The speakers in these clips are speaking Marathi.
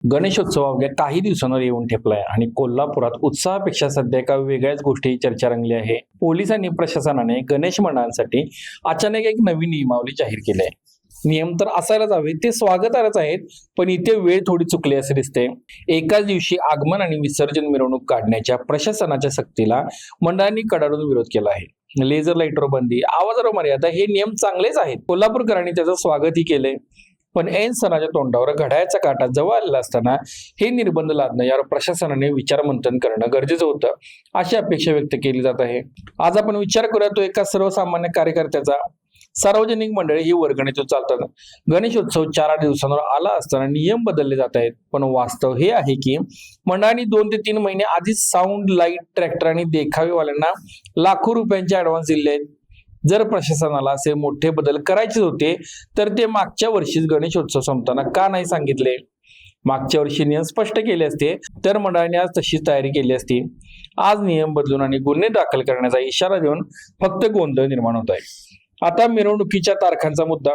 गणेशोत्सव अवघ्या काही दिवसांवर येऊन ठेपलाय आणि कोल्हापुरात उत्साहापेक्षा सध्या एका वेगळ्याच गोष्टी चर्चा रंगली आहे. पोलिसांनी प्रशासनाने गणेश मंडळांसाठी अचानक एक नवीन नियमावली जाहीर केली आहे. नियम तर असायलाच हवे, ते स्वागतार्हच आहेत, पण इथे वेळ थोडी चुकली असे दिसते. एकाच दिवशी आगमन आणि विसर्जन मिरवणूक काढण्याच्या प्रशासनाच्या सक्तीला मंडळांनी कडाडून विरोध केला आहे. लेझर लाईटवर बंदी, आवाजावर मर्यादा हे नियम चांगलेच आहेत. कोल्हापूरकरांनी त्याचं स्वागतही केले, पण ऐन सणाच्या तोंडावर घड्याळाचा काटा जवळ आलेला असताना हे निर्बंध लादणं यावर प्रशासनाने विचारमंथन करणं गरजेचं होतं, अशी अपेक्षा व्यक्त केली जात आहे. आज आपण विचार करूया तो एका सर्वसामान्य कार्यकर्त्याचा. सार्वजनिक मंडळी ही वर्गणीतून चालतात. गणेशोत्सव 4-8 दिवसांवर आला असताना नियम बदलले जात आहेत, पण वास्तव हे आहे की मंडळांनी 2 ते 3 महिने आधीच साऊंड, लाईट, ट्रॅक्टर आणि देखावेवाल्यांना लाखो रुपयांचे ऍडव्हान्स दिले आहेत. जर प्रशासनाला असे मोठे बदल करायचे होते तर ते मागच्या वर्षीच गणेशोत्सव संपताना का नाही सांगितले? मागच्या वर्षी नियम स्पष्ट केले असते तर मंडळाने आज तशीच तयारी केली असती. आज नियम बदलून आणि गुन्हे दाखल करण्याचा इशारा देऊन फक्त गोंधळ निर्माण होत आहे. आता मिरवणुकीच्या तारखांचा मुद्दा.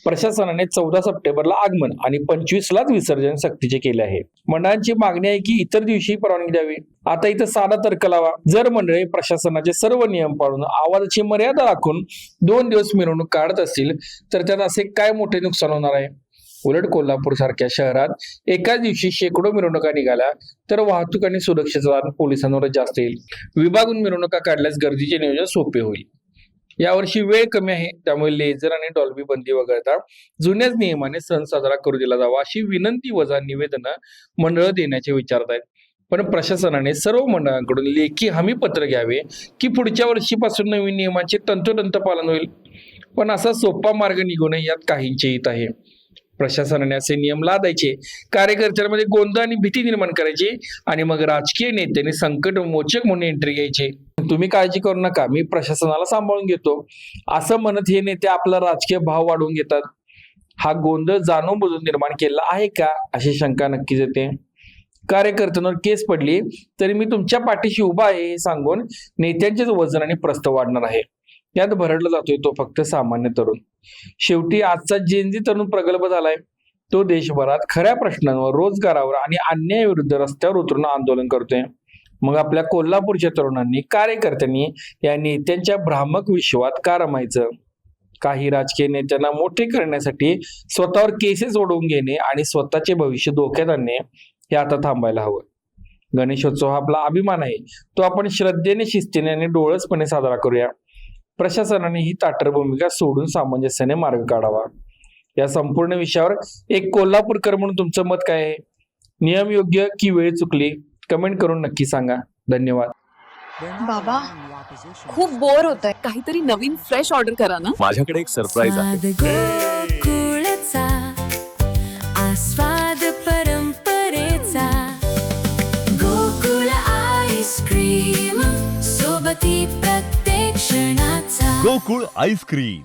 प्रशासनाने 14 सप्टेंबरला आगमन आणि 25लाच विसर्जन सक्तीचे केले आहे. मंडळांची मागणी आहे की इतर दिवशी परवानगी द्यावी. आता इथं साधा तर्क लावा. जर मंडळी प्रशासनाचे सर्व नियम पाळून आवाजाची मर्यादा राखून 2 दिवस मिरवणूक काढत असतील तर त्यात असे काय मोठे नुकसान होणार आहे? उलट कोल्हापूर सारख्या शहरात एकाच दिवशी शेकडो मिरवणुका निघाल्या तर वाहतूक आणि सुरक्षेचा ताण पोलिसांवर जास्त येईल. विभागून मिरवणुका काढल्यास गर्दीचे नियोजन सोपे होईल. यावर्षी वेळ कमी आहे, त्यामुळे लेझर आणि डॉल्बी बंदी वगळता जुन्याच नियमाने सण साजरा करू दिला जावा अशी विनंती वजा निवेदन मंडळ देण्याचे विचारत आहेत. पण प्रशासनाने सर्व मंडळांकडून लेखी हमी पत्र घ्यावे की पुढच्या वर्षीपासून नवीन नियमांचे तंतोतंत पालन होईल. पण असा सोपा मार्ग निघू नये यात काहींचे हित आहे. प्रशासनाने असे नियम लादायचे, कार्यकर्त्यांमध्ये गोंधळ आणि भीती निर्माण करायची आणि मग राजकीय नेत्यांनी संकट मोचक म्हणून एंट्री घ्यायची. तुम्ही काळजी करू नका, मी प्रशासनाला सांभाळून घेतो असं म्हणत हे नेते आपला राजकीय भाव वाढवून घेतात. हा गोंधळ जाणून बुजून निर्माण केला आहे का अशी शंका नक्कीच येते. कार्यकर्त्यांवर केस पडली तरी मी तुमच्या पाठीशी उभा आहे हे सांगून नेत्यांचेच वजन आणि प्रस्थ वाढणार आहे. यात भरडला जातोय तो फक्त सामान्य तरुण. शेवटी आजचा जेनझी तरुण प्रगल्भ झालाय. तो देशभरात खऱ्या प्रश्नांवर, रोजगारावर आणि अन्यायाविरुद्ध रस्त्यावर उतरून आंदोलन करतोय. मग आपल्या कोल्हापूरच्या तरुणांनी, कार्यकर्त्यांनी या नेत्यांच्या भ्रामक विश्वात का रमायचं? काही राजकीय नेत्यांना मोठे करण्यासाठी स्वतःवर केसेस ओढवून घेणे आणि स्वतःचे भविष्य धोक्यात आणणे हे आता थांबायला हवं. गणेशोत्सव हा आपला अभिमान आहे, तो आपण श्रद्धेने, शिस्तीने आणि डोळसपणे साजरा करूया. प्रशासनाने ही ताटर भूमिका सोडून सामंजस्याने मार्ग काढावा. या संपूर्ण विषयावर एक कोल्हापूरकर म्हणून तुमचं मत काय आहे? नियम योग्य की वेळ चुकली? कमेंट करून नक्की सांगा. धन्यवाद. बाबा, खूप बोर होतंय. काहीतरी नवीन फ्रेश ऑर्डर करा ना. माझ्याकडे एक सरप्राईज आहे. गोकुळचा आस्वाद परंपरेचा, गोकुळ आईस्क्रीम सोबती प्रत्येक क्षणाचा. गोकुळ आईस्क्रीम.